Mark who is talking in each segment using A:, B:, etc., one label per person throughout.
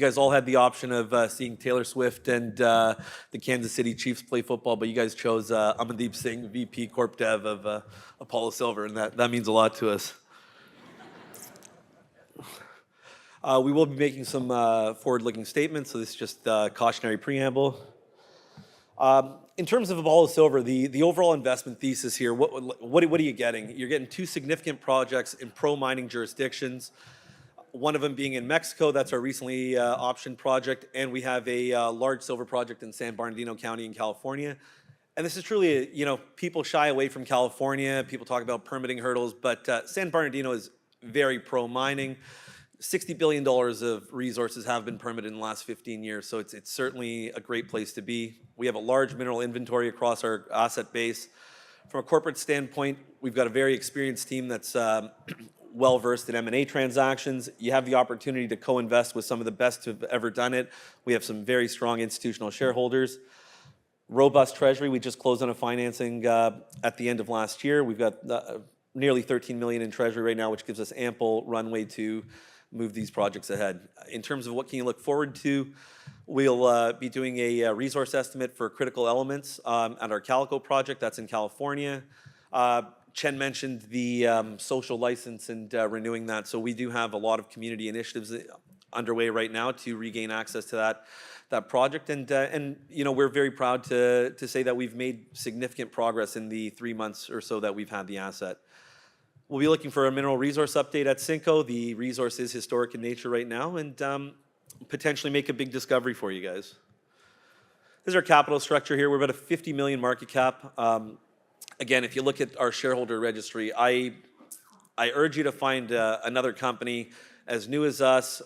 A: guys all had the option of seeing Taylor Swift and the Kansas City Chiefs play football, but you guys chose Amandip Singh, VP Corp Dev of Apollo Silver, and that means a lot to us. We will be making some forward-looking statements, so this is just a cautionary preamble. In terms of Apollo Silver, the overall investment thesis here, what are you getting? You're getting two significant projects in pro-mining jurisdictions, one of them being in Mexico, that's our recently optioned project, and we have a large silver project in San Bernardino County in California. And this is truly, people shy away from California, people talk about permitting hurdles, but San Bernardino is very pro-mining. $60 billion of resources have been permitted in the last 15 years, so it's certainly a great place to be. We have a large mineral inventory across our asset base. From a corporate standpoint, we've got a very experienced team that's well-versed in M&A transactions. You have the opportunity to co-invest with some of the best who've ever done it. We have some very strong institutional shareholders. Robust treasury. We just closed on a financing at the end of last year. We've got nearly $13 million in treasury right now, which gives us ample runway to move these projects ahead. In terms of what can you look forward to, we'll be doing a resource estimate for critical elements at our Calico project. That's in California. Chen mentioned the social license and renewing that. So we do have a lot of community initiatives underway right now to regain access to that project. And we're very proud to say that we've made significant progress in the 3 months or so that we've had the asset. We'll be looking for a mineral resource update at Cinco. The resource is historic in nature right now, and potentially make a big discovery for you guys. This is our capital structure here. We're about a $50 million market cap. Again, if you look at our shareholder registry, I urge you to find another company as new as us,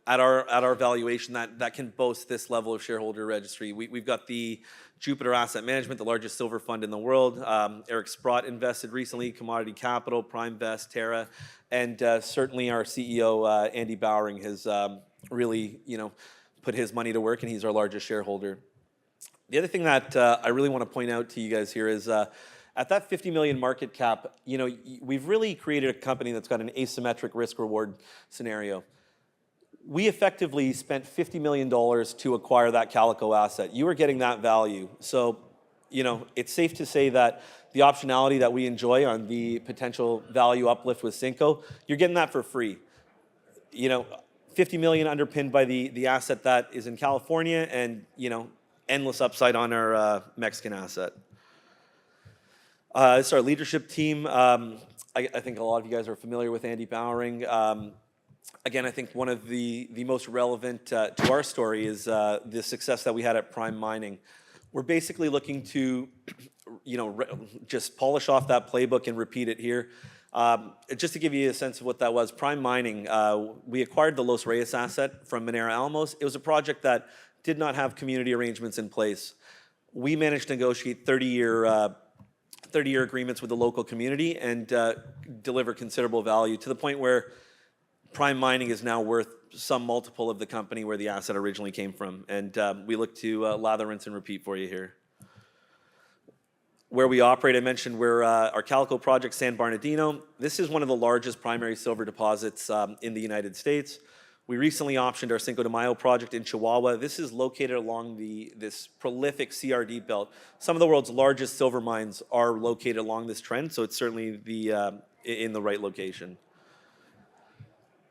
A: at our valuation that can boast this level of shareholder registry. We've got the Jupiter Asset Management, the largest silver fund in the world. Eric Sprott invested recently, Commodity Capital, Primevest, Terra, and certainly our CEO, Andy Bowering, has really, put his money to work, and he's our largest shareholder. The other thing that I really want to point out to you guys here is at that 50 million market cap, we've really created a company that's got an asymmetric risk-reward scenario. We effectively spent $50 million to acquire that Calico asset. You are getting that value. So, it's safe to say that the optionality that we enjoy on the potential value uplift with Cinco, you're getting that for free. $50 million underpinned by the asset that is in California, and, endless upside on our Mexican asset. This is our leadership team. I think a lot of you guys are familiar with Andy Bowering. Again, I think one of the most relevant to our story is the success that we had at Prime Mining. We're basically looking to, just polish off that playbook and repeat it here. Just to give you a sense of what that was, Prime Mining, we acquired the Los Reyes asset from Minera Alamos. It was a project that did not have community arrangements in place. We managed to negotiate 30-year agreements with the local community and deliver considerable value to the point where Prime Mining is now worth some multiple of the company where the asset originally came from. And we look to lather, rinse, and repeat for you here. Where we operate, I mentioned we're our Calico project, San Bernardino. This is one of the largest primary silver deposits in the United States. We recently optioned our Cinco de Mayo project in Chihuahua. This is located along this prolific CRD belt. Some of the world's largest silver mines are located along this trend, so it's certainly in the right location.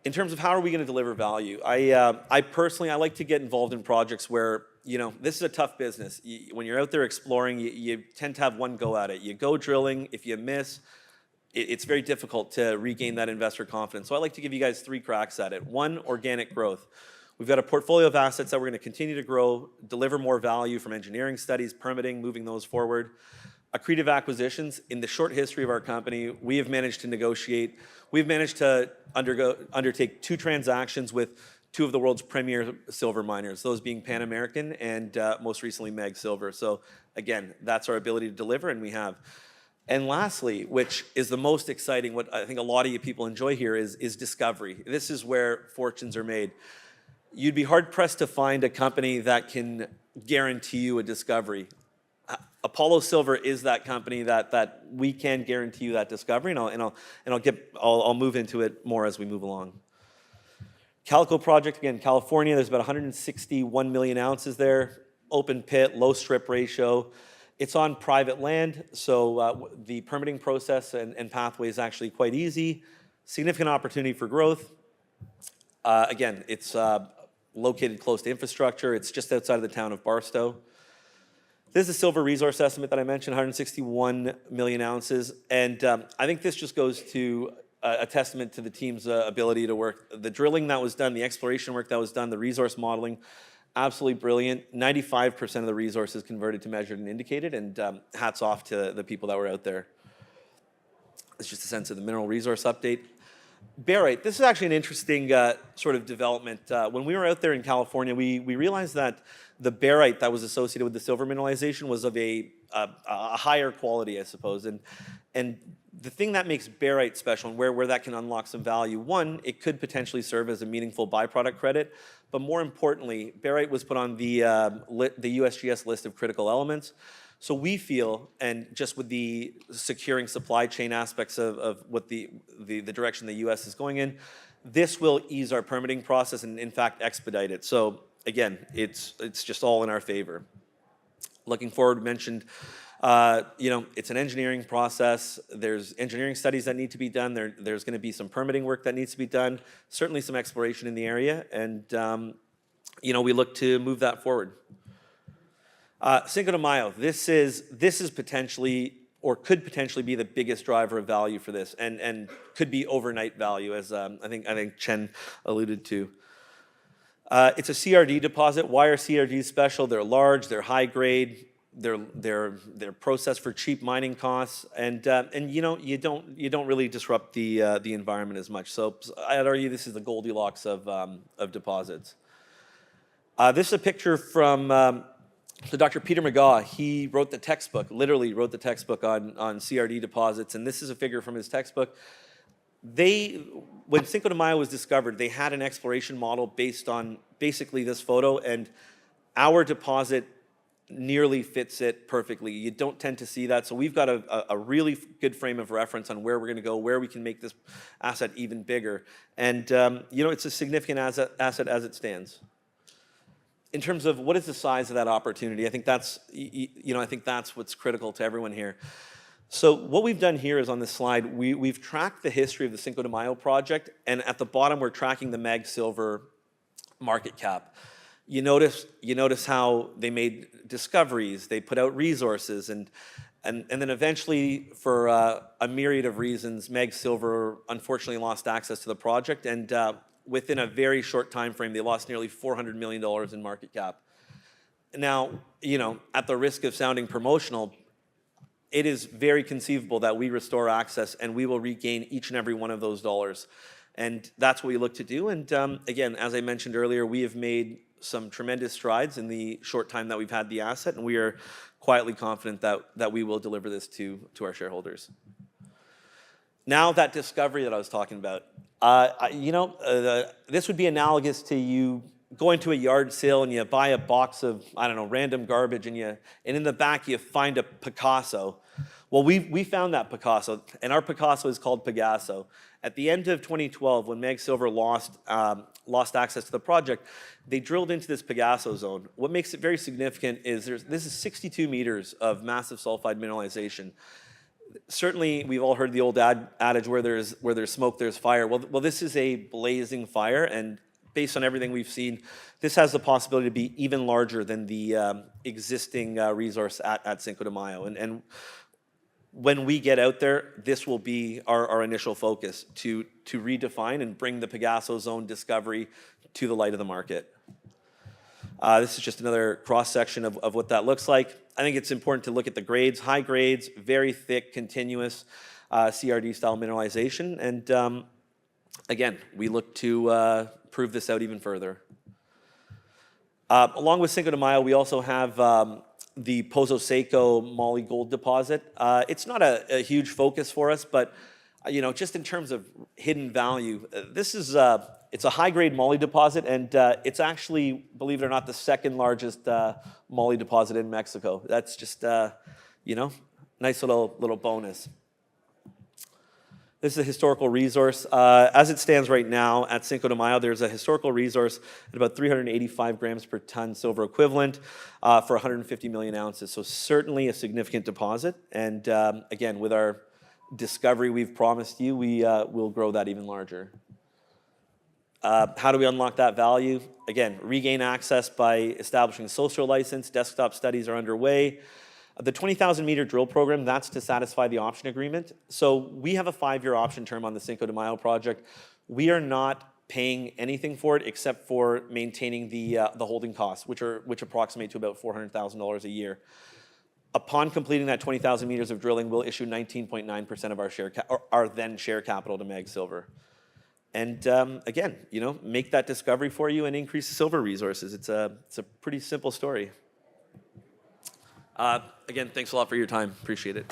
A: In terms of how are we going to deliver value, I personally like to get involved in projects where, this is a tough business. When you're out there exploring, you tend to have one go at it. You go drilling, if you miss, it's very difficult to regain that investor confidence. So I like to give you guys 3 cracks at it. 1, organic growth. We've got a portfolio of assets that we're going to continue to grow, deliver more value from engineering studies, permitting, moving those forward. Accretive acquisitions. In the short history of our company, we've managed to undertake 2 transactions with 2 of the world's premier silver miners, those being Pan American and most recently Mag Silver. So again, that's our ability to deliver, and we have. And lastly, which is the most exciting, what I think a lot of you people enjoy here is discovery. This is where fortunes are made. You'd be hard-pressed to find a company that can guarantee you a discovery. Apollo Silver is that company that we can guarantee you that discovery, and I'll move into it more as we move along. Calico project, again, California, there's about 161 million ounces there, open pit, low strip ratio. It's on private land, so the permitting process and pathway is actually quite easy. Significant opportunity for growth. Again, it's located close to infrastructure. It's just outside of the town of Barstow. This is a silver resource estimate that I mentioned, 161 million ounces. And I think this just goes to a testament to the team's ability to work. The drilling that was done, the exploration work that was done, the resource modeling, absolutely brilliant. 95% of the resources converted to measured and indicated, and hats off to the people that were out there. It's just a sense of the mineral resource update. Barite, this is actually an interesting sort of development. When we were out there in California, we realized that the barite that was associated with the silver mineralization was of a higher quality, I suppose. And the thing that makes barite special and where that can unlock some value, one, it could potentially serve as a meaningful byproduct credit, but more importantly, barite was put on the USGS list of critical elements. So we feel, and just with the securing supply chain aspects of what the direction the US is going in, this will ease our permitting process and in fact expedite it. So again, it's just all in our favor. Looking forward, we mentioned, it's an engineering process. There's engineering studies that need to be done. There's going to be some permitting work that needs to be done. Certainly some exploration in the area, and we look to move that forward. Cinco de Mayo. This is potentially or could potentially be the biggest driver of value for this, and could be overnight value, as I think Chen alluded to. It's a CRD deposit. Why are CRDs special? They're large. They're high grade. They're processed for cheap mining costs, and you don't really disrupt the environment as much. So I'd argue this is the Goldilocks of deposits. This is a picture from Dr. Peter McGaw. He wrote the textbook, literally wrote the textbook on CRD deposits, and this is a figure from his textbook. When Cinco de Mayo was discovered, they had an exploration model based on basically this photo, and our deposit nearly fits it perfectly. You don't tend to see that, so we've got a really good frame of reference on where we're going to go, where we can make this asset even bigger, and it's a significant asset as it stands. In terms of what is the size of that opportunity, I think that's what's critical to everyone here. So what we've done here is on this slide, we've tracked the history of the Cinco de Mayo project, and at the bottom we're tracking the Mag Silver market cap. You notice how they made discoveries, they put out resources, and then eventually, for a myriad of reasons, Mag Silver unfortunately lost access to the project, and within a very short time frame, they lost nearly $400 million in market cap. Now, at the risk of sounding promotional, it is very conceivable that we restore access and we will regain each and every one of those dollars. And that's what we look to do. And again, as I mentioned earlier, we have made some tremendous strides in the short time that we've had the asset, and we are quietly confident that we will deliver this to our shareholders. Now, that discovery that I was talking about, this would be analogous to you going to a yard sale and you buy a box of, random garbage, and in the back you find a Picasso. Well, we found that Picasso, and our Picasso is called Pegaso. At the end of 2012, when Mag Silver lost access to the project, they drilled into this Pegaso zone. What makes it very significant is this is 62 meters of massive sulfide mineralization. Certainly, we've all heard the old adage, where there's smoke, there's fire. Well, this is a blazing fire, and based on everything we've seen, this has the possibility to be even larger than the existing resource at Cinco de Mayo. And when we get out there, this will be our initial focus, to redefine and bring the Pegaso zone discovery to the light of the market. This is just another cross-section of what that looks like. I think it's important to look at the grades, high grades, very thick, continuous CRD-style mineralization. And again, we look to prove this out even further. Along with Cinco de Mayo, we also have the Pozo Seco Moly gold deposit. It's not a huge focus for us, but just in terms of hidden value, this is it's a high-grade moly deposit, and it's actually, believe it or not, the second largest moly deposit in Mexico. That's just nice little bonus. This is a historical resource. As it stands right now at Cinco de Mayo, there's a historical resource at about 385 grams per ton silver equivalent for 150 million ounces. So certainly a significant deposit. And again, with our discovery we've promised you, we will grow that even larger. How do we unlock that value? Again, regain access by establishing a social license. Desktop studies are underway. The 20,000 meter drill program, that's to satisfy the option agreement. So we have a 5-year option term on the Cinco de Mayo project. We are not paying anything for it except for maintaining the holding costs, which approximate to about $400,000 a year. Upon completing that 20,000 meters of drilling, we'll issue 19.9% of our then share capital to Mag Silver. And again, make that discovery for you and increase the silver resources. It's a pretty simple story. Again, thanks a lot for your time. Appreciate it.